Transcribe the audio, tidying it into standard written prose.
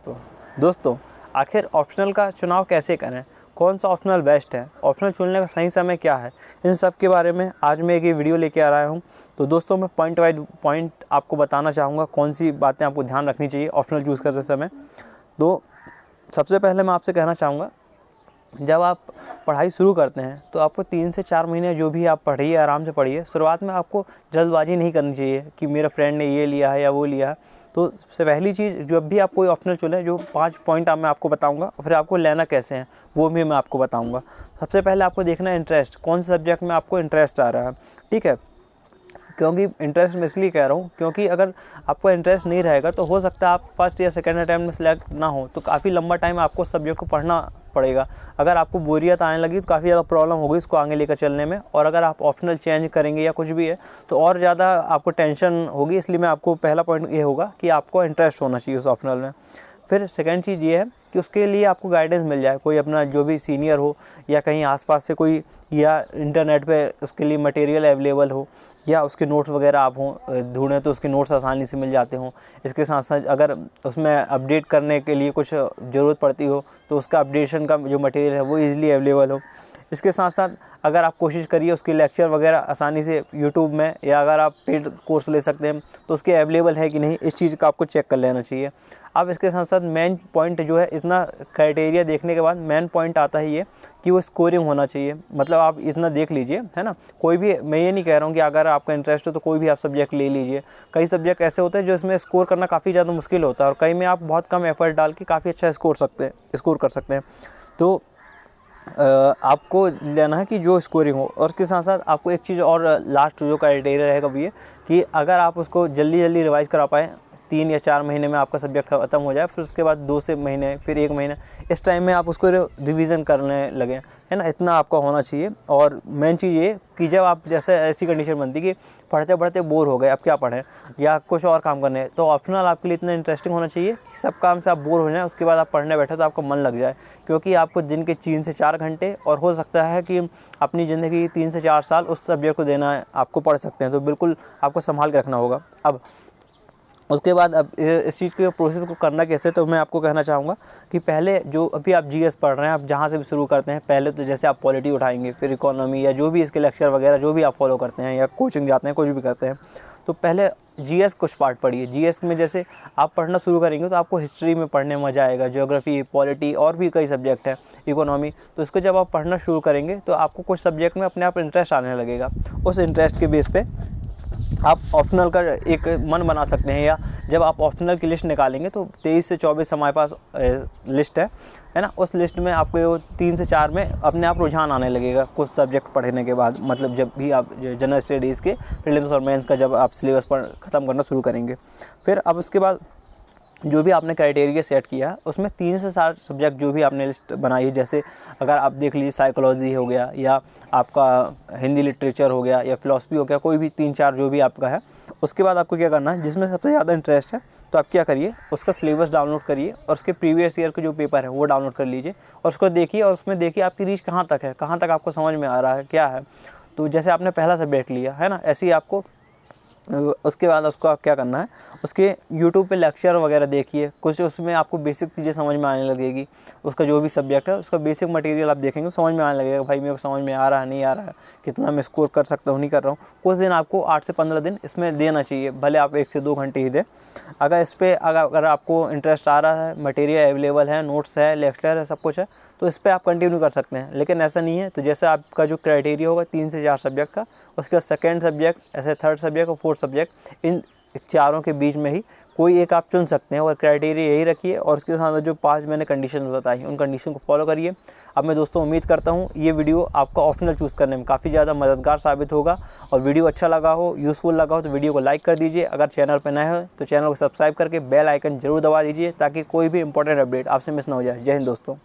दोस्तों आखिर ऑप्शनल का चुनाव कैसे करें, कौन सा ऑप्शनल बेस्ट है, ऑप्शनल चुनने का सही समय क्या है, इन सब के बारे में आज मैं एक ये वीडियो लेके आ रहा हूँ। तो दोस्तों मैं पॉइंट वाइज पॉइंट आपको बताना चाहूँगा कौन सी बातें आपको ध्यान रखनी चाहिए ऑप्शनल चूज़ करते समय। तो सबसे पहले मैं आपसे कहना चाहूँगा, जब आप पढ़ाई शुरू करते हैं तो आपको 3 से 4 महीने जो भी आप पढ़िए, आराम से पढ़िए। शुरुआत में आपको जल्दबाजी नहीं करनी चाहिए कि मेरा फ्रेंड ने ये लिया है या वो लिया है। तो सबसे पहली चीज़, जब भी आप कोई ऑप्शनल चुनें, जो 5 पॉइंट मैं आपको बताऊंगा, फिर आपको लेना कैसे है वो भी मैं आपको बताऊंगा। सबसे पहले आपको देखना है इंटरेस्ट, कौन से सब्जेक्ट में आपको इंटरेस्ट आ रहा है, ठीक है। क्योंकि इंटरेस्ट मैं इसलिए कह रहा हूँ क्योंकि अगर आपको इंटरेस्ट नहीं रहेगा तो हो सकता है आप फर्स्ट या सेकेंड अटैम्प्ट में सिलेक्ट ना हो, तो काफ़ी लंबा टाइम आपको सब्जेक्ट को पढ़ना पड़ेगा। अगर आपको बोरियत आने लगी तो काफ़ी ज़्यादा प्रॉब्लम होगी इसको आगे लेकर चलने में। और अगर आप ऑप्शनल चेंज करेंगे या कुछ भी है तो और ज़्यादा आपको टेंशन होगी। इसलिए मैं आपको पहला पॉइंट ये होगा कि आपको इंटरेस्ट होना चाहिए उस ऑप्शनल में। फिर सेकंड चीज़ ये है कि उसके लिए आपको गाइडेंस मिल जाए, कोई अपना जो भी सीनियर हो या कहीं आसपास से कोई, या इंटरनेट पे उसके लिए मटेरियल अवेलेबल हो, या उसके नोट्स वगैरह आप हों ढूंढें तो उसके नोट्स आसानी से मिल जाते हों। इसके साथ साथ अगर उसमें अपडेट करने के लिए कुछ ज़रूरत पड़ती हो तो उसका अपडेशन का जो मटेरियल है वो ईज़िली अवेलेबल हो। इसके साथ साथ अगर आप कोशिश करिए उसके लेक्चर वगैरह आसानी से यूट्यूब में, या अगर आप पेड कोर्स ले सकते हैं तो उसके अवेलेबल है कि नहीं, इस चीज़ का आपको चेक कर लेना चाहिए। अब इसके साथ साथ मेन पॉइंट जो है, इतना क्राइटेरिया देखने के बाद मेन पॉइंट आता है ये कि वो स्कोरिंग होना चाहिए। मतलब आप इतना देख लीजिए, है ना। कोई भी, मैं ये नहीं कह रहा हूँ कि अगर आपका इंटरेस्ट हो तो कोई भी आप सब्जेक्ट ले लीजिए। कई सब्जेक्ट ऐसे होते हैं जो इसमें स्कोर करना काफ़ी ज़्यादा मुश्किल होता है, और कई में आप बहुत कम एफर्ट डाल के काफ़ी अच्छा स्कोर कर सकते हैं। तो आपको लेना है कि जो स्कोरिंग हो। और उसके साथ साथ आपको एक चीज़ और, लास्ट जो क्राइटेरिया रहेगा वो ये कि अगर आप उसको जल्दी जल्दी रिवाइज़ करा पाएँ, 3 या 4 महीने में आपका सब्जेक्ट ख़त्म हो जाए, फिर उसके बाद 2 से महीने, फिर 1 महीना, इस टाइम में आप उसको रिवीजन करने लगें, है ना। इतना आपका होना चाहिए। और मेन चीज़ ये कि जब आप, जैसे ऐसी कंडीशन बनती कि पढ़ते पढ़ते बोर हो गए, अब क्या पढ़ें या कुछ और काम करने हैं, तो ऑप्शनल आपके लिए इतना इंटरेस्टिंग होना चाहिए कि सब काम से आप बोर हो जाएं, उसके बाद आप पढ़ने बैठे तो आपका मन लग जाए। क्योंकि आपको दिन के 3 से 4 घंटे, और हो सकता है कि अपनी ज़िंदगी 3 से 4 साल उस सब्जेक्ट को देना है, आपको पढ़ सकते हैं। तो बिल्कुल आपको संभाल के रखना होगा। अब उसके बाद अब इस चीज़ के प्रोसेस को करना कैसे, तो मैं आपको कहना चाहूँगा कि पहले जो अभी आप जीएस पढ़ रहे हैं, आप जहाँ से भी शुरू करते हैं, पहले तो जैसे आप पॉलिटी उठाएंगे, फिर इकोनॉमी, या जो भी इसके लेक्चर वगैरह जो भी आप फॉलो करते हैं, या कोचिंग जाते हैं, कुछ भी करते हैं, तो पहले जीएस कुछ पार्ट पढ़िए। जीएस में जैसे आप पढ़ना शुरू करेंगे तो आपको हिस्ट्री में पढ़ने में मज़ा आएगा, ज्योग्राफी, पॉलिटी, और भी कई सब्जेक्ट है, इकोनॉमी। तो इसको जब आप पढ़ना शुरू करेंगे तो आपको कुछ सब्जेक्ट में अपने आप इंटरेस्ट आने लगेगा। उस इंटरेस्ट के बेस पे आप ऑप्शनल का एक मन बना सकते हैं, या जब आप ऑप्शनल की लिस्ट निकालेंगे तो 23 से 24 हमारे पास लिस्ट है ना। उस लिस्ट में आपको 3 से 4 में अपने आप रुझान आने लगेगा कुछ सब्जेक्ट पढ़ने के बाद। मतलब जब भी आप जनरल स्टडीज़ के प्रीलिम्स और मेंस का जब आप सिलेबस ख़त्म करना शुरू करेंगे, फिर अब उसके बाद जो भी आपने क्राइटेरिया सेट किया उसमें 3 से 4 सब्जेक्ट जो भी आपने लिस्ट बनाई है, जैसे अगर आप देख लीजिए साइकोलॉजी हो गया, या आपका हिंदी लिटरेचर हो गया, या फिलॉसफी हो गया, कोई भी 3-4 जो भी आपका है। उसके बाद आपको क्या करना है, जिसमें सबसे ज़्यादा इंटरेस्ट है तो आप क्या करिए, उसका सिलेबस डाउनलोड करिए, और उसके प्रीवियस ईयर के जो पेपर है वो डाउनलोड कर लीजिए, और उसको देखिए, और उसमें देखिए आपकी रीच कहाँ तक है, कहाँ तक आपको समझ में आ रहा है, क्या है। तो जैसे आपने पहला सब्जेक्ट लिया है ना, ऐसे ही आपको उसके बाद उसको आप क्या करना है, उसके यूट्यूब पे लेक्चर वगैरह देखिए, कुछ उसमें आपको बेसिक चीज़ें समझ में आने लगेगी। उसका जो भी सब्जेक्ट है उसका बेसिक मटेरियल आप देखेंगे, समझ में आने लगेगा, भाई मेरे को समझ में आ रहा है, नहीं आ रहा है, कितना मैं स्कोर कर सकता हूँ, नहीं कर रहा हूँ। कुछ दिन आपको 8 से 15 दिन इसमें देना चाहिए, भले आप 1 से 2 घंटे ही दें। अगर इस पर अगर आपको इंटरेस्ट आ रहा है, मटेरियल अवेलेबल है, नोट्स है, लेक्चर है, सब कुछ है, तो इस पर आप कंटिन्यू कर सकते हैं। लेकिन ऐसा नहीं है तो जैसे आपका जो क्राइटेरिया होगा 3 से 4 सब्जेक्ट का, उसके बाद सेकेंड सब्जेक्ट, ऐसे थर्ड सब्जेक्ट और फोर्थ सब्जेक्ट, इन चारों के बीच में ही कोई एक आप चुन सकते हैं। और क्राइटेरिया यही रखिए, और उसके साथ जो 5 मैंने कंडीशन बताई उन कंडीशन को फॉलो करिए। अब मैं दोस्तों उम्मीद करता हूँ ये वीडियो आपका ऑप्शनल चूज़ करने में काफ़ी ज़्यादा मददगार साबित होगा। और वीडियो अच्छा लगा हो, यूज़फुल लगा हो तो वीडियो को लाइक कर दीजिए। अगर चैनल पर नए हो तो चैनल को सब्सक्राइब करके बेल आइकन जरूर दबा दीजिए, ताकि कोई भी इंपॉर्टेंट अपडेट आपसे मिस ना हो जाए। जय हिंद दोस्तों।